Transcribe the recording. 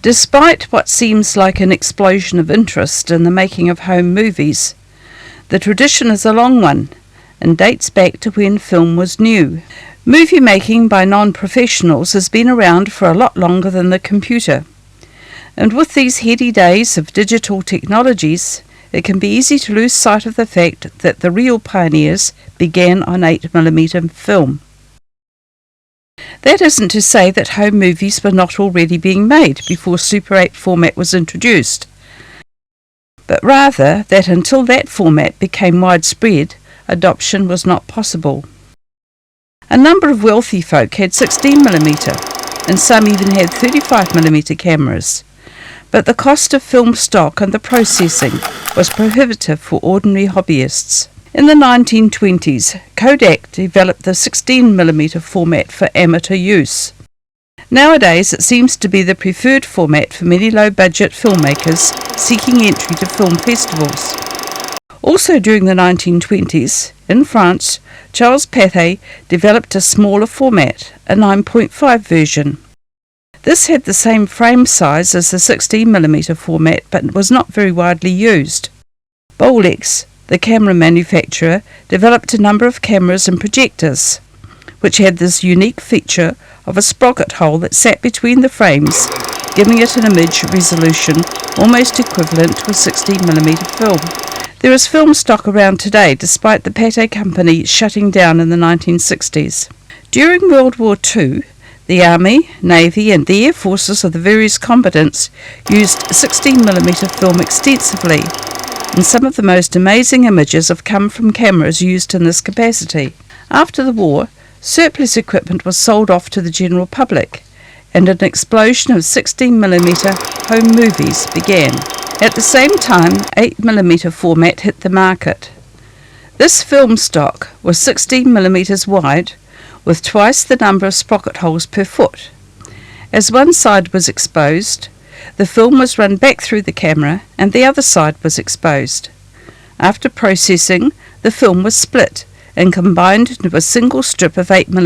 Despite what seems like an explosion of interest in the making of home movies, the tradition is a long one and dates back to when film was new. Movie making by non-professionals has been around for a lot longer than the computer. And with these heady days of digital technologies, it can be easy to lose sight of the fact that the real pioneers began on 8mm film. That isn't to say that home movies were not already being made before Super 8 format was introduced, but rather that until that format became widespread, adoption was not possible. A number of wealthy folk had 16mm, and some even had 35mm cameras, but the cost of film stock and the processing was prohibitive for ordinary hobbyists. In the 1920s, Kodak developed the 16mm format for amateur use. Nowadays, it seems to be the preferred format for many low-budget filmmakers seeking entry to film festivals. Also during the 1920s, in France, Charles Pathé developed a smaller format, a 9.5 version. This had the same frame size as the 16mm format, but was not very widely used. Bolex, the camera manufacturer, developed a number of cameras and projectors, which had this unique feature of a sprocket hole that sat between the frames, giving it an image resolution almost equivalent to a 16mm film. There is film stock around today, despite the Pathé company shutting down in the 1960s. During World War II, the Army, Navy and the Air Forces of the various combatants used 16mm film extensively, and some of the most amazing images have come from cameras used in this capacity. After the war, surplus equipment was sold off to the general public, and an explosion of 16mm home movies began. At the same time, 8mm format hit the market. This film stock was 16mm wide, with twice the number of sprocket holes per foot. As one side was exposed, the film was run back through the camera and the other side was exposed. After processing, the film was split and combined into a single strip of 8mm